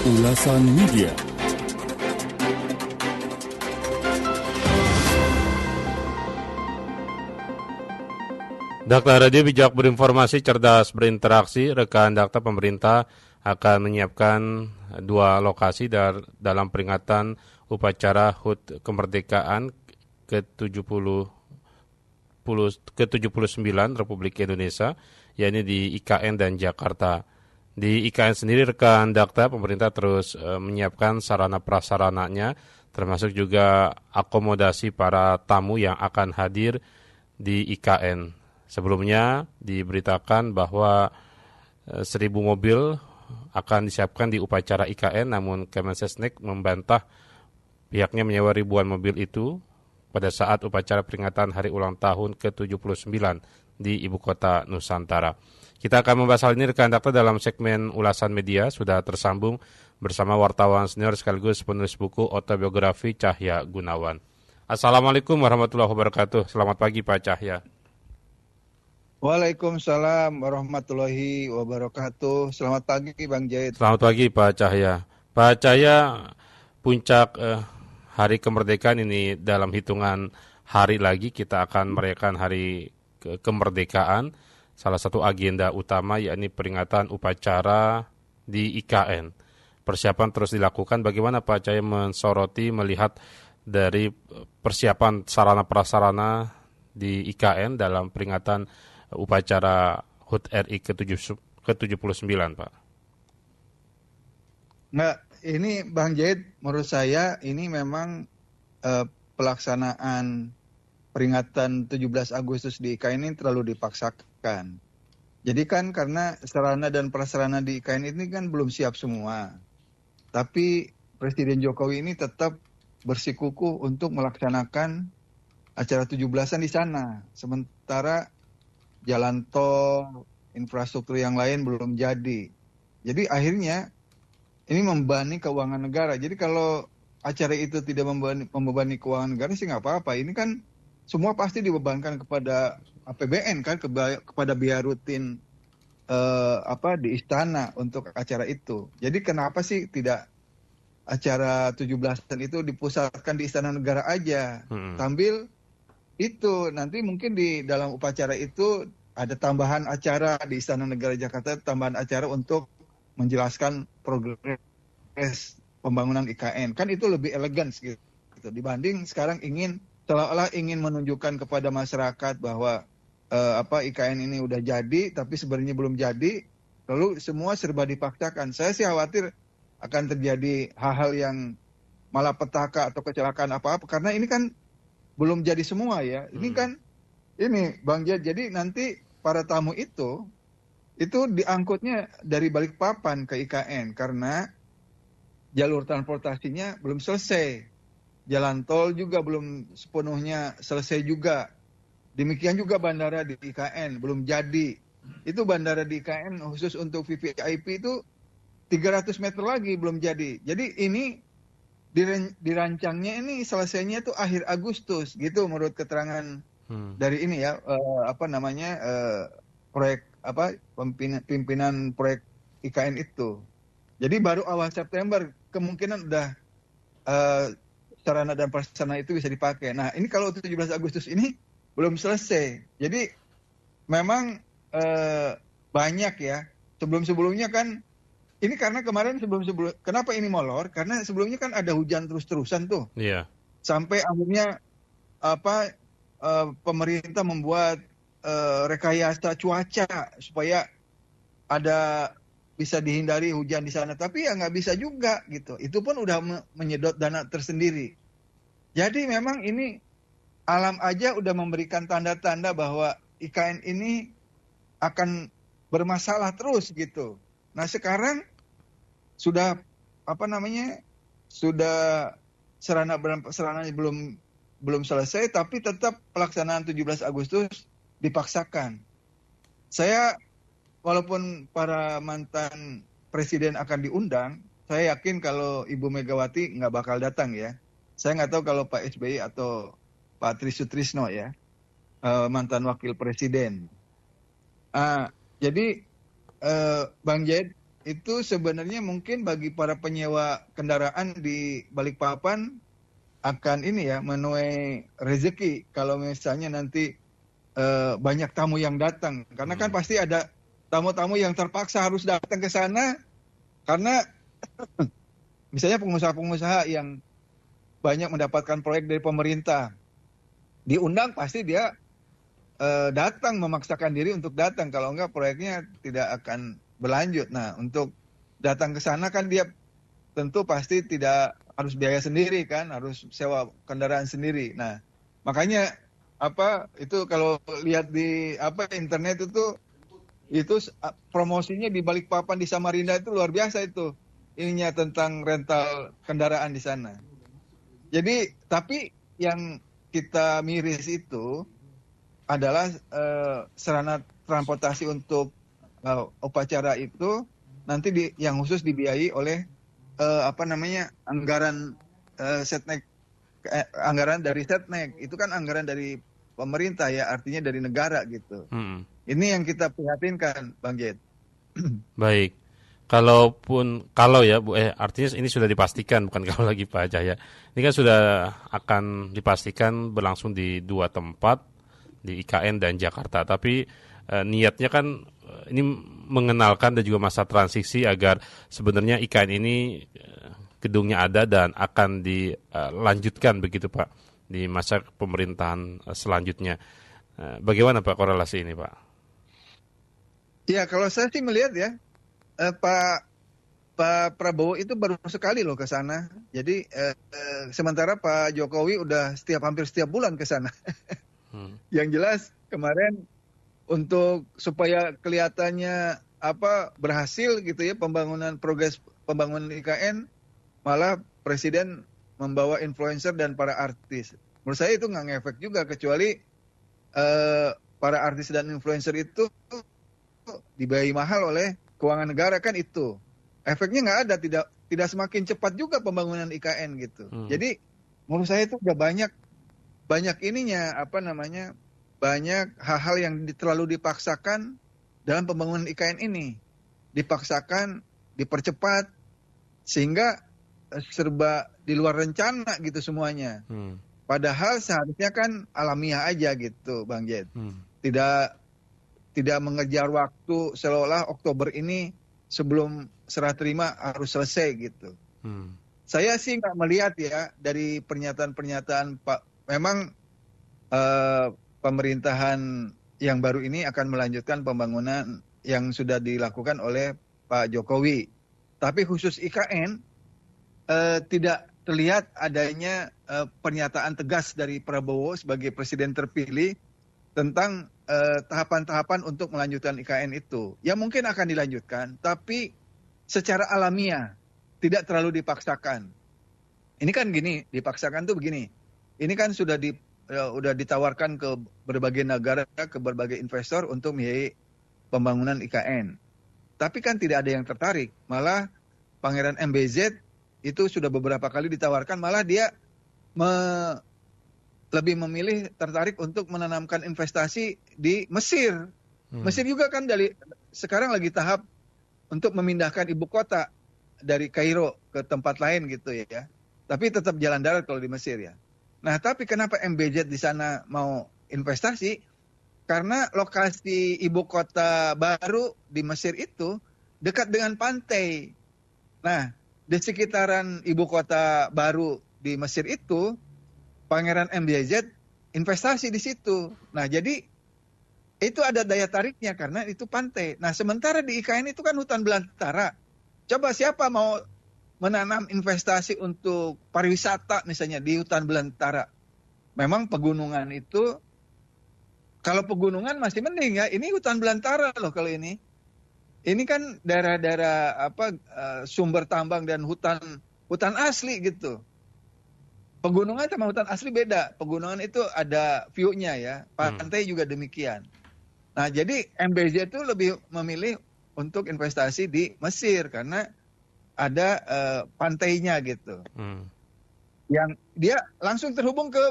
Ulasan Media. Dakta Radio Bijak Berinformasi, Cerdas Berinteraksi. Rekan Dakta, pemerintah akan menyiapkan 2 lokasi dalam peringatan upacara HUT kemerdekaan ke-79 Republik Indonesia, yakni di IKN dan Jakarta. Di IKN sendiri, rekan Dakta, pemerintah terus menyiapkan sarana prasarananya, termasuk juga akomodasi para tamu yang akan hadir di IKN. Sebelumnya diberitakan bahwa 1.000 mobil akan disiapkan di upacara IKN, namun Kemensesnek membantah pihaknya menyewa ribuan mobil itu pada saat upacara peringatan hari ulang tahun ke-79 di Ibu Kota Nusantara. Kita akan membahas hal ini, rekan Dakta, dalam segmen Ulasan Media. Sudah tersambung bersama wartawan senior sekaligus penulis buku autobiografi Cahya Gunawan. Assalamualaikum warahmatullahi wabarakatuh. Selamat pagi Pak Cahya. Waalaikumsalam warahmatullahi wabarakatuh. Selamat pagi Bang Jaid. Selamat pagi Pak Cahya. Pak Cahya, puncak hari kemerdekaan ini dalam hitungan hari lagi kita akan merayakan hari kemerdekaan. Salah satu agenda utama yakni peringatan upacara di IKN. Persiapan terus dilakukan. Bagaimana Pak Cahya mensoroti melihat dari persiapan sarana prasarana di IKN dalam peringatan upacara HUT RI ke-79, Pak? Nah, ini Bang Jaid, menurut saya ini memang pelaksanaan peringatan 17 Agustus di IKN ini terlalu dipaksakan. Jadi kan karena sarana dan prasarana di IKN ini kan belum siap semua. Tapi Presiden Jokowi ini tetap bersikukuh untuk melaksanakan acara 17-an di sana. Sementara jalan tol, infrastruktur yang lain belum jadi. Jadi akhirnya ini membebani keuangan negara. Jadi kalau acara itu tidak membebani keuangan negara sih nggak apa-apa. Ini kan semua pasti dibebankan kepada APBN kan, kepada biaya rutin di istana untuk acara itu. Jadi kenapa sih tidak acara 17-an itu dipusatkan di Istana Negara aja, sambil itu nanti mungkin di dalam upacara itu ada tambahan acara di Istana Negara Jakarta, tambahan acara untuk menjelaskan progres pembangunan IKN. Kan itu lebih elegan gitu dibanding sekarang seolah-olah ingin menunjukkan kepada masyarakat bahwa IKN ini udah jadi tapi sebenarnya belum jadi, lalu semua serba dipaksakan. Saya sih khawatir akan terjadi hal-hal yang malapetaka atau kecelakaan apa-apa, karena ini kan belum jadi semua ya. Ini kan Bang Jad, jadi nanti para tamu itu diangkutnya dari Balikpapan ke IKN karena jalur transportasinya belum selesai. Jalan tol juga belum sepenuhnya selesai juga. Demikian juga bandara di IKN belum jadi. Itu bandara di IKN khusus untuk VVIP itu 300 meter lagi belum jadi. Jadi ini dirancangnya ini selesainya itu akhir Agustus gitu menurut keterangan dari ini ya proyek pimpinan proyek IKN itu. Jadi baru awal September kemungkinan udah sarana dan prasarana itu bisa dipakai. Nah, ini kalau 17 Agustus ini belum selesai. Jadi memang banyak ya. Sebelum-sebelumnya kan ini karena kemarin kenapa ini molor? Karena sebelumnya kan ada hujan terus-terusan tuh. Iya. Sampai akhirnya pemerintah membuat rekayasa cuaca supaya bisa dihindari hujan di sana, tapi ya nggak bisa juga gitu. Itu pun udah menyedot dana tersendiri. Jadi memang ini alam aja udah memberikan tanda-tanda bahwa IKN ini akan bermasalah terus gitu. Nah sekarang sudah serananya belum selesai, tapi tetap pelaksanaan 17 Agustus dipaksakan. Saya walaupun para mantan presiden akan diundang, saya yakin kalau Ibu Megawati nggak bakal datang ya. Saya nggak tahu kalau Pak SBY atau Pak Tri Sutrisno ya, mantan wakil presiden. Jadi Bang Jaid, itu sebenarnya mungkin bagi para penyewa kendaraan di Balikpapan akan ini ya menuai rezeki kalau misalnya nanti banyak tamu yang datang. Karena kan pasti ada tamu-tamu yang terpaksa harus datang ke sana karena misalnya pengusaha-pengusaha yang banyak mendapatkan proyek dari pemerintah diundang pasti dia datang, memaksakan diri untuk datang. Kalau enggak proyeknya tidak akan berlanjut. Nah, untuk datang ke sana kan dia tentu pasti tidak harus biaya sendiri kan, harus sewa kendaraan sendiri. Nah, makanya itu kalau lihat di internet itu promosinya di Balikpapan di Samarinda itu luar biasa itu. Ininya tentang rental kendaraan di sana. Jadi, tapi yang kita miris itu adalah sarana transportasi untuk upacara itu nanti yang khusus dibiayai oleh anggaran Setnek, anggaran dari Setnek itu kan anggaran dari pemerintah ya, artinya dari negara gitu. Ini yang kita prihatinkan, Bang Jet. Baik. Kalau ya Bu, artinya ini sudah dipastikan, bukan kalau lagi Pak Cahya. Ini kan sudah akan dipastikan berlangsung di 2 tempat, di IKN dan Jakarta. Tapi niatnya kan ini mengenalkan dan juga masa transisi agar sebenarnya IKN ini gedungnya ada dan akan dilanjutkan begitu Pak di masa pemerintahan selanjutnya. Bagaimana Pak korelasi ini Pak? Ya kalau saya sih melihat ya, Pak Prabowo itu baru sekali loh ke sana. Jadi sementara Pak Jokowi udah hampir setiap bulan ke sana. Yang jelas kemarin untuk supaya kelihatannya berhasil gitu ya progres pembangunan IKN, malah Presiden membawa influencer dan para artis. Menurut saya itu nggak ngefek juga, kecuali para artis dan influencer itu dibayar mahal oleh keuangan negara kan itu. Efeknya nggak ada, tidak semakin cepat juga pembangunan IKN gitu. Jadi menurut saya itu udah banyak ininya banyak hal-hal yang terlalu dipaksakan dalam pembangunan IKN ini. Dipaksakan, dipercepat sehingga serba di luar rencana gitu semuanya. Padahal seharusnya kan alamiah aja gitu, Bang Jet. Tidak mengejar waktu seolah Oktober ini sebelum serah terima harus selesai gitu. Saya sih nggak melihat ya dari pernyataan-pernyataan Pak. Memang pemerintahan yang baru ini akan melanjutkan pembangunan yang sudah dilakukan oleh Pak Jokowi. Tapi khusus IKN tidak terlihat adanya pernyataan tegas dari Prabowo sebagai presiden terpilih tentang tahapan-tahapan untuk melanjutkan IKN itu. Ya mungkin akan dilanjutkan, tapi secara alamiah, tidak terlalu dipaksakan. Ini kan gini, dipaksakan tuh begini. Ini kan sudah ditawarkan ke berbagai negara, ke berbagai investor untuk membiayai pembangunan IKN. Tapi kan tidak ada yang tertarik. Malah Pangeran MBZ itu sudah beberapa kali ditawarkan, malah dia lebih memilih tertarik untuk menanamkan investasi di Mesir. Mesir juga kan sekarang lagi tahap untuk memindahkan ibu kota dari Kairo ke tempat lain gitu ya. Tapi tetap jalan darat kalau di Mesir ya. Nah, tapi kenapa MBZ di sana mau investasi? Karena lokasi ibu kota baru di Mesir itu dekat dengan pantai. Nah, di sekitaran ibu kota baru di Mesir itu Pangeran MBZ investasi di situ. Nah, jadi itu ada daya tariknya karena itu pantai. Nah, sementara di IKN itu kan hutan belantara. Coba siapa mau menanam investasi untuk pariwisata misalnya di hutan belantara? Memang pegunungan itu, kalau pegunungan masih mending ya. Ini hutan belantara loh kalau ini. Ini kan daerah-daerah sumber tambang dan hutan asli gitu. Pegunungan sama hutan asli beda. Pegunungan itu ada view-nya ya. Pantai juga demikian. Nah, jadi MBZ itu lebih memilih untuk investasi di Mesir karena ada pantainya gitu. Yang dia langsung terhubung ke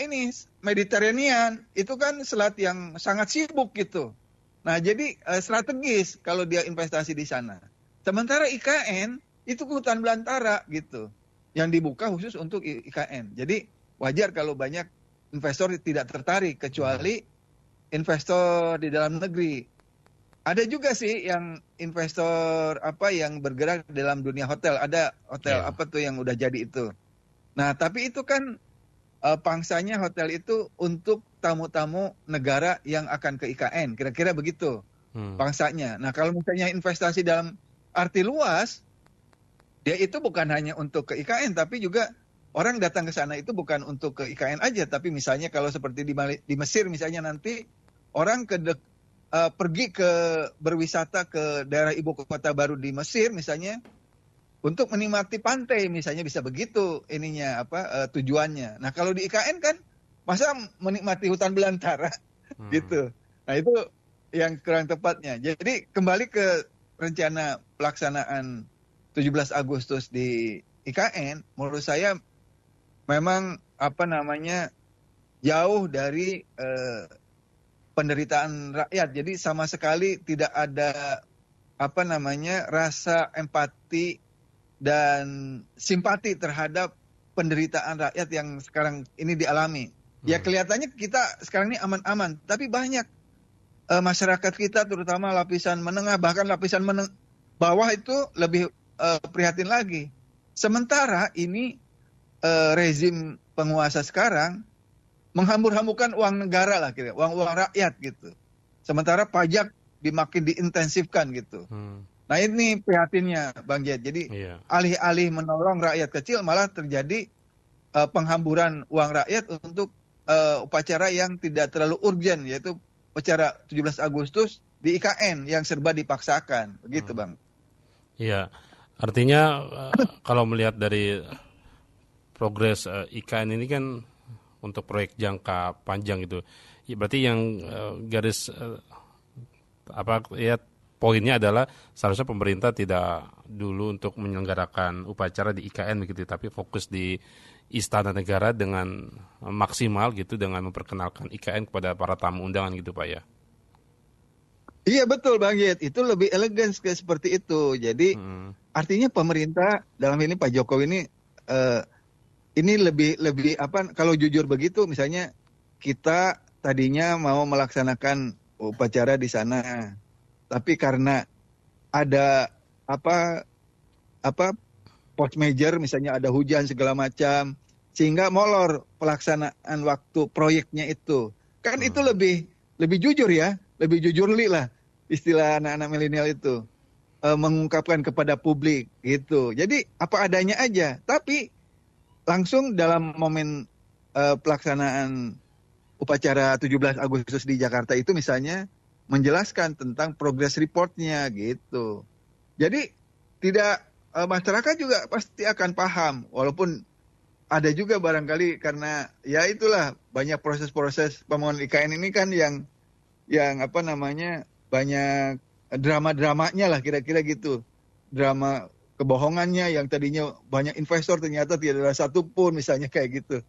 ini Mediterranean. Itu kan selat yang sangat sibuk gitu. Nah, jadi strategis kalau dia investasi di sana. Sementara IKN itu hutan belantara gitu, yang dibuka khusus untuk IKN. Jadi wajar kalau banyak investor tidak tertarik, kecuali investor di dalam negeri. Ada juga sih yang investor yang bergerak dalam dunia hotel. Ada hotel Ya. apa tuh yang udah jadi itu. Nah, tapi itu kan pangsanya hotel itu untuk tamu-tamu negara yang akan ke IKN. Kira-kira begitu Hmm. pangsanya. Nah, kalau misalnya investasi dalam arti luas, dia itu bukan hanya untuk ke IKN, tapi juga orang datang ke sana itu bukan untuk ke IKN aja, tapi misalnya kalau seperti di Mesir misalnya nanti orang pergi ke berwisata ke daerah ibu kota baru di Mesir misalnya untuk menikmati pantai misalnya, bisa begitu ininya tujuannya. Nah, kalau di IKN kan masa menikmati hutan belantara Hmm. gitu. Nah, itu yang kurang tepatnya. Jadi kembali ke rencana pelaksanaan 17 Agustus di IKN, menurut saya memang jauh dari penderitaan rakyat. Jadi sama sekali tidak ada rasa empati dan simpati terhadap penderitaan rakyat yang sekarang ini dialami. Ya, Hmm. kelihatannya kita sekarang ini aman-aman, tapi banyak masyarakat kita, terutama lapisan menengah, bahkan lapisan bawah itu lebih prihatin lagi. Sementara ini rezim penguasa sekarang menghambur-hamburkan uang negara lah, kira uang-uang rakyat gitu. Sementara pajak dimakin diintensifkan gitu. Hmm. Nah, ini prihatinnya Bang Jed. Jadi Iya. alih-alih menolong rakyat kecil, malah terjadi penghamburan uang rakyat untuk upacara yang tidak terlalu urgent, yaitu upacara 17 Agustus di IKN yang serba dipaksakan. Begitu, Hmm. Bang. Iya. Artinya kalau melihat dari progres IKN ini kan untuk proyek jangka panjang itu, ya, berarti yang garis poinnya adalah seharusnya pemerintah tidak dulu untuk menyelenggarakan upacara di IKN begitu, tapi fokus di Istana Negara dengan maksimal gitu, dengan memperkenalkan IKN kepada para tamu undangan gitu Pak ya. Iya, betul Bang Jed. Itu lebih elegan seperti itu. Jadi Hmm. artinya pemerintah dalam ini Pak Jokowi eh, ini lebih kalau jujur begitu, misalnya kita tadinya mau melaksanakan upacara di sana, tapi karena ada apa apa force major, misalnya ada hujan segala macam, sehingga molor pelaksanaan waktu proyeknya itu. Kan itu Hmm. lebih lebih jujur ya, lebih jujurli lah istilah anak-anak milenial itu, mengungkapkan kepada publik gitu. Jadi apa adanya aja, tapi langsung dalam momen pelaksanaan upacara 17 Agustus di Jakarta itu misalnya menjelaskan tentang progress reportnya gitu. Jadi tidak masyarakat juga pasti akan paham, walaupun ada juga barangkali karena ya itulah banyak proses-proses pembangunan IKN ini kan yang banyak drama-dramanya lah, kira-kira gitu. Drama kebohongannya yang tadinya banyak investor ternyata tidak ada satupun misalnya kayak gitu.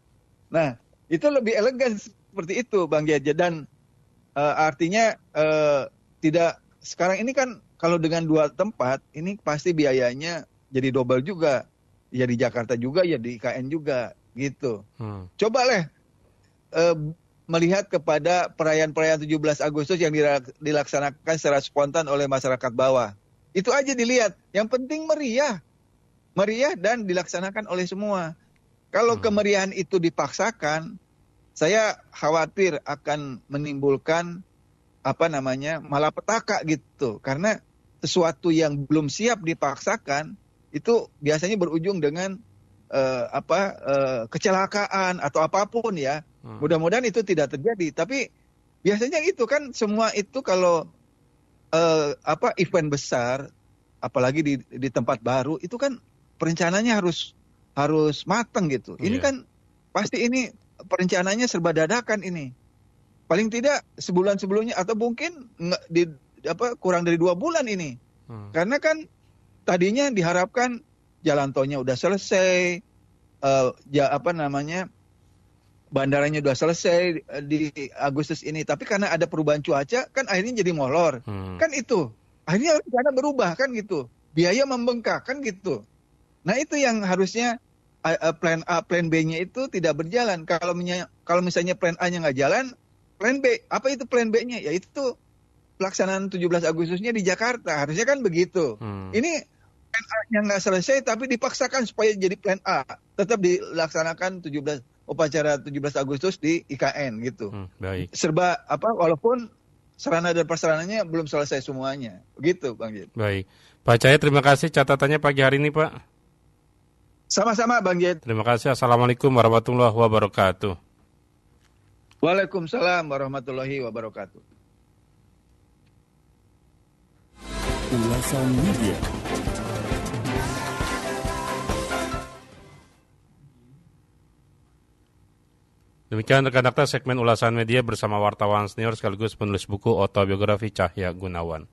Nah, itu lebih elegan seperti itu Bang Jaja, dan artinya tidak sekarang ini kan kalau dengan dua tempat ini pasti biayanya jadi double juga. Ya di Jakarta juga, ya di IKN juga gitu. Hmm. Coba eh, melihat kepada perayaan-perayaan 17 Agustus yang dilaksanakan secara spontan oleh masyarakat bawah. Itu aja dilihat. Yang penting meriah, meriah dan dilaksanakan oleh semua. Kalau Hmm. kemeriahan itu dipaksakan, saya khawatir akan menimbulkan malapetaka gitu. Karena sesuatu yang belum siap dipaksakan itu biasanya berujung dengan kecelakaan atau apapun ya. Hmm. Mudah-mudahan itu tidak terjadi. Tapi biasanya itu kan semua itu kalau event besar, apalagi di tempat baru, itu kan perencanaannya harus matang gitu. Ini Iya. kan pasti ini perencanaannya serba dadakan ini. Paling tidak sebulan sebelumnya atau mungkin kurang dari 2 bulan ini. Hmm. Karena kan tadinya diharapkan jalan tolnya udah selesai, bandaranya udah selesai di Agustus ini. Tapi karena ada perubahan cuaca, kan akhirnya jadi molor. Hmm. Kan itu. Akhirnya rencana berubah kan gitu. biaya membengkak kan gitu. Nah itu yang harusnya plan A, plan B-nya itu tidak berjalan. Kalau misalnya plan A-nya nggak jalan, plan B, apa itu plan B-nya? Ya itu pelaksanaan 17 Agustusnya di Jakarta. Harusnya kan begitu. Ini plan A-nya nggak selesai tapi dipaksakan supaya jadi plan A. Tetap dilaksanakan upacara 17 Agustus di IKN gitu. Baik. Serba walaupun sarana dan prasarananya belum selesai semuanya. Begitu Bang Jid. Baik. Pak Cahaya, terima kasih catatannya pagi hari ini, Pak. Sama-sama Bang Jid. Terima kasih. Assalamualaikum warahmatullahi wabarakatuh. Waalaikumsalam warahmatullahi wabarakatuh. Ulasan Media. Demikian rekan Dakta segmen ulasan media bersama wartawan senior sekaligus penulis buku autobiografi Cahya Gunawan.